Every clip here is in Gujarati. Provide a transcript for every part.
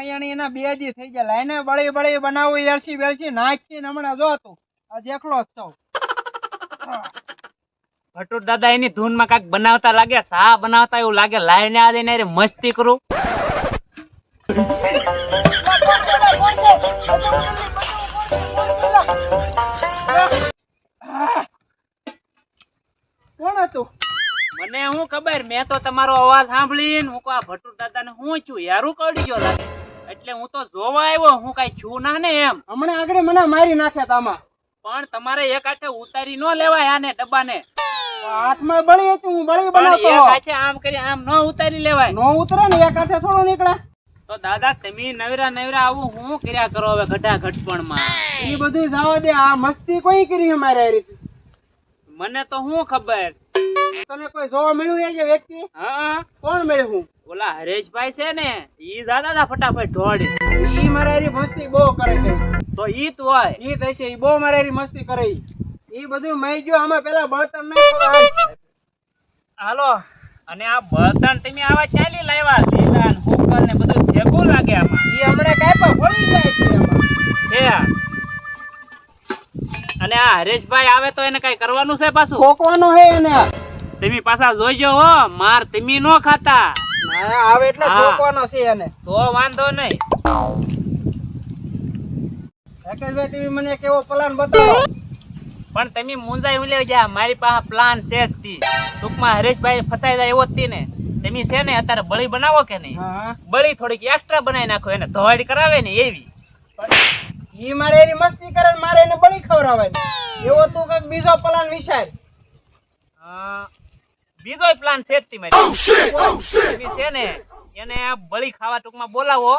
વૈયાણી એના 2 દી થઈ ગયા લાઈને બળી બળી બનાવું એરસી બેરસી નાખીને હમણાં જો તું આજ એકલો જ છું ભટુર દાદા એની ધૂન માં કાંઈક બનાવતા લાગે, સા બનાવતા એવું લાગે. લાઈને આ જઈને રે મસ્તી કરું. કોણ હતું? મને શું ખબર, મેં તો તમારો અવાજ સાંભળીને હું આ ભટુર દાદા ને હું છું યારું કડી ગયો લાગે, એટલે હું તો જોવા આવ્યો. હું કઈ છું ના ને એમ. હમણાં આગળ મને મારી નાખ્યા તામાં. પણ તમારે એક હાથે ઉતારી ન લેવાય આને ડબ્બાને. હાથમાં બળી હતી, હું બળી પણ બનાવતો. એક હાથે આમ કરી આમ ન ઉતારી લેવાય. નો ઉતરે ને એક હાથે થોડું નીકળે. તો દાદા તમે નવરા નવરા આવું હું કર્યા કરો હવે ગઢા ઘટપણ માં? એ બધું જવા દે, આ મસ્તી કોઈ કરી અમારે આ રીતે. મને તો શું ખબર. તને કોઈ જોવા મળ્યું એ જે વ્યક્તિ? હા, કોણ મળ્યું? ઓલા હરેશભાઈ છે ને, ઈ દાદા હતા ફટાફટ દોડી. ઈ મારે હારી મસ્તી બહુ કરે છે. તો ઈ જ હોય. ઈ થશે, ઈ બહુ મારે હારી મસ્તી કરે. ઈ બધું મઈ ગયો. આમાં પેલા બળતણ નહીં. હાલો, અને આ બળતણ તમે આવા ચાલી લાવ્યા, લીલા ને હુકલ ને બધું ભેગું લાગે આમાં. ઈ હમણે કાઈ પણ ભળી જાય છે એમાં. હે, અને આ હરેશભાઈ આવે તો એને કઈ કરવાનું છે પાછું? ઠોકવાનો હે એને. તમે પાછા જોઈજો હો, માર તમે નો ખાતા. ના આવે એટલે ઠોકવાનો છે એને. તો વાંધો નહીં. રાકેશભાઈ તમે મને કેવો પ્લાન બતાવો. પણ તમે મુંજાઈ ઉલ્યો જા, મારી પાસે પ્લાન છે જ તી. ટૂંકમાં હરેશભાઈ ફસાઈ જાય એવો જ તી ને. તમે છે ને અત્યારે બળી બનાવો કે નહીં? હા, બળી થોડીક એક્સ્ટ્રા બનાવી નાખો, એને ધોવાડી કરાવે ને એવી. ઈ મારે એની મસ્તી કરે ને મારે એને બળી ખવડાવવાની. એવો તું કઈક બીજો પ્લાન વિચાર. બીજો પ્લાન છે જ તી મારી. તમે છે ને એને બળી ખાવા ટૂંકમાં બોલાવો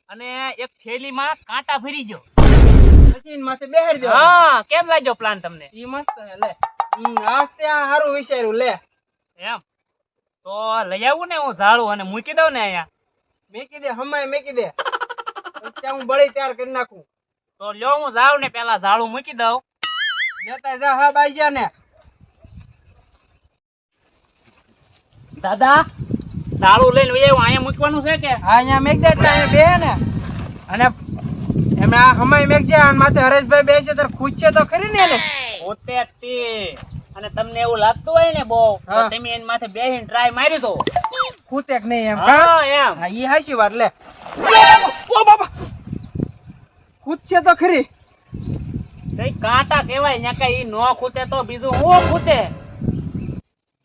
અને એક થેલીમાં કાંટા ભરી ગયો. મશીન માથે બેહાડી દો. હા, કેમ લાગ્યો પ્લાન તમને? ઈ મસ્ત હે લે. આસ્તે આ હારું વિચાર્યું લે. એમ તો લઈ આવું ને હું ઝાડું અને મૂકી દઉં ને અહીંયા. મેકી દે, હમાય મેકી દે. ત્યાં હું બળી તૈયાર કરી નાખું. તો લ્યો હું જાઉં ને પેલા ઝાડું મૂકી દઉં. જતા જા. હા બાઈ જા ને. દાદા ઝાડું લઈને વહી આવું, અહીંયા મૂકવાનું છે કે? હા અહીંયા મેક દે એટલે અહીંયા બે ને. અને એમે આ હમાય મેક જે અને માથે હરેશભાઈ બેસે તો ખુશશે તો ખરી ને એને. પોતે તે અને તમને એવું લાગતું હોય ને બહુ, તો હા. તમે એની માથે બેહીને ટ્રાય મારી દો. ખૂતે કે નહીં એમ. હા એમ. હા ઈ હાચી વાત લે. ઓ બાબા, ખૂતશે તો ખરી. કઈ કાંટા કહેવાય ને કઈ ઈ નો ખૂટે તો બીજું હું ખૂટે?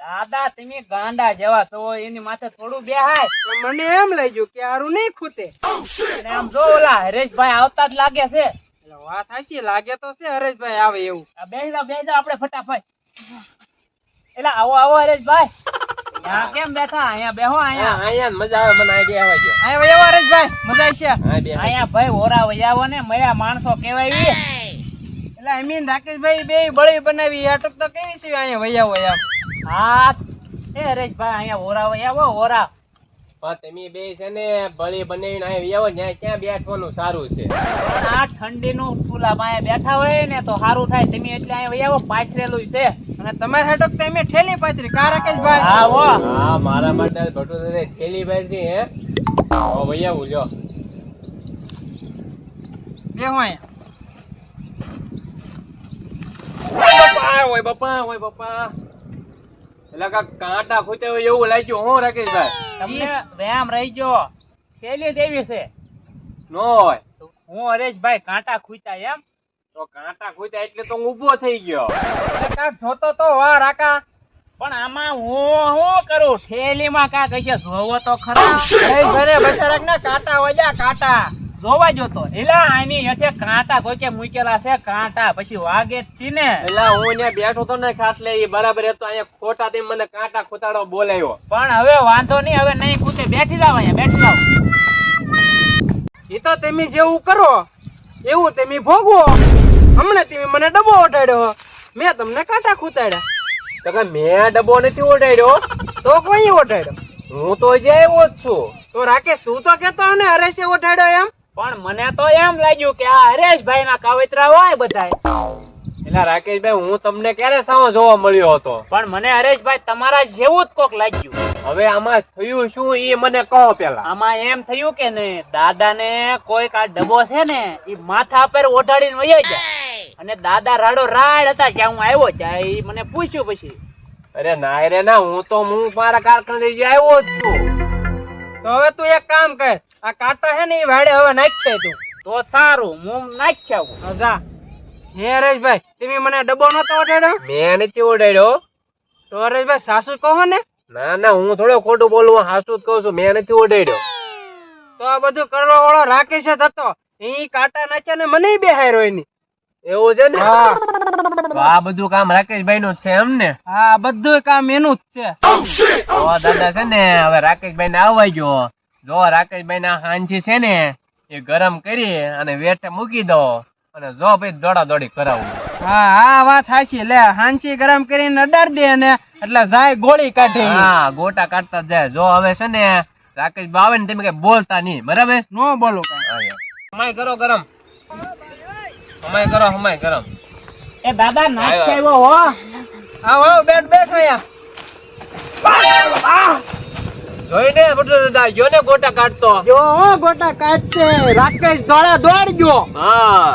દાદા તમે ગાંડા જેવા છો, એની માથે થોડું બેહાય. તો મને એમ લાગ્યું કે હારું નહીં ખૂતે. અને આમ જો ઓલા હરેશભાઈ આવતા જ લાગે છે. એટલે વાત હાચી લાગે તો છે હરેશભાઈ આવે એવું. આ બેહી જાઓ આપણે ફટાફટ. એટલે આવો આવો હરેશભાઈ. અહીંયા કેમ બેઠા? અહીંયા બેહો. અહીંયા મજા આવે, મને આઈડિયા આવે ગયો. અહીંયા વયો હરેશભાઈ, મજા આવશે. અહીંયા ભાઈ ઓરા વૈયાવો ને મયા માણસો કહેવાય. એટલે અમીન રાકેશભાઈ બે બળી બનાવી અટક તો કેવી છે અહીંયા વૈયાવો એમ. હા એ હરેશભાઈ અહીંયા ઓરા વૈયાવો ઓરા. પણ તમે બે છે ને બળી બનાવીને આવી આવો ત્યાં ક્યાં બેઠવાનું સારું છે? પણ આ ઠંડીનું ચૂલા પાસે બેઠા હોય ને તો સારું થાય. તમે એટલે અહીંયા વૈયાવો પાથરેલું છે. અને તમારે હાટક તો અમે ઠેલી પાથરી કા રાકેશભાઈ. હા હો. હા મારા માટે ભટુ થેલી બાજરી હે. ઓ ભૈયા ઉલ્યો બેહો અહીંયા. ઓય બાપા એટલે કાંટા ખૂટે હોય એવું લાગ્યું હું રાકેશભાઈ. તમને વ્યાયામ રહી ગયો. થેલી દેવી છે. નો હોય હું હરેશભાઈ કાંટા ખૂટ્યા એમ. તો કાંટા ખૂટ્યા એટલે તો હું ઊભો થઈ ગયો. કાક જોતો તો વાહ રાકા. પણ આમાં હું શું કરું? થેલીમાં કાંક હશે, જોવો તો ખરા. ઘરે બચારાક ને કાંટા વજા કાંટા. જોવા જોતો એલા આની હેઠે કાંટા કોઈ કે મૂકેલા છે. કાંટા પછી વાગે જ તી ને. એટલે હું ત્યાં બેઠો તો ને ખાટલે એ બરાબર હતો. અહીંયા ખોટા થી મને કાંટા ખૂટાડો બોલાયો. પણ હવે વાંધો નહીં, હવે નહીં કૂતે. બેઠી જાવ અહીંયા, બેઠી જાવ. એ તો તમે જેવું કરો એવું તમે ભોગવો. હમણાં તમે મને ડબ્બો ઓઢાડ્યો, મેં તમને કાંટા ખૂતાડ્યા. તો કે મેં ડબ્બો નથી ઓઢાડ્યો. તો કોઈ ઓઢાડ્યો? હું તો જે આવ્યો જ છું. તો રાકેશ તું તો કેતો ને હરેશે ઓઢાડ્યો એમ. પણ મને તો એમ લાગ્યું કે આ હરેશભાઈ ના કાવતરા હોય બધાય. એટલે રાકેશભાઈ હું તમને ક્યારે સાવ જોવા મળ્યો હતો? પણ મને હરેશભાઈ તમારા જેવું જ કોક લાગ્યું. હવે આમાં થયું શું એ મને કહો પેલા. આમાં એમ થયું કે ને દાદા ને કોઈક આ ડબ્બો છે ને ઈ માથા પર ઓઢાડીને વયો જાય અને દાદા રાડો રાડ હતા જ્યાં હું આવ્યો ત્યાં ઈ મને પૂછ્યું પછી. અરે ના રે ના, હું મારા કારખાને જે આવ્યો જ છું. તો હવે તું એક કામ કર, આ કાંટા હે ને એ વાડે હવે નાખ દે તું. તો સારું હું નાખી આવું. હા, જા. હે હરેશભાઈ, તમે મને ડબ્બો નતો ઓઢાડ્યો? મેં નથી ઉડાડ્યો. તો હરેશભાઈ સાસુ કહો ને. ના ના, હું થોડો ખોટું બોલું, હું હાસુ જ કહું છું, મેં નથી ઉડાડ્યો. તો આ બધું કરવા વાળો રાકેશ જ હતો. એ કાંટા નાખ્યા ને મને બેહાર્યો એની. એવું છે ને? હા તો આ બધું કામ રાકેશભાઈ નું જ છે એમ ને? હા, બધું કામ એનું જ છે. તો દાદા છે ને હવે રાકેશભાઈ ને આવવા ગયો. જો રાકેશભાઈ ના હાંજી છે ને એ ગરમ કરી અને વેઠે મૂકી દો અને જો ભાઈ દોડા દોડી કરાવું. હા હા, વાત સાચી. લે હાંચી ગરમ કરીને અડાડ દે ને એટલે જાય ગોળી કાઢે. હા, ગોટા કાઢતા જ જાય. જો હવે છે ને રાકેશભાઈ આવે ને તમે કઈ બોલતા નહીં, બરાબર? નો બોલો કાંઈ. હમાય કરો ગરમ, હમાય કરો, હમાય ગરમ. એ દાદા નાખી આવ્યો હો. આવો બેઠ બેઠ અહીંયા. જોઈને બધું દાદા જો ને ગોટા કાઢતો. જો હો ગોટા કાઢશે રાકેશ દોડા દોડજો. હા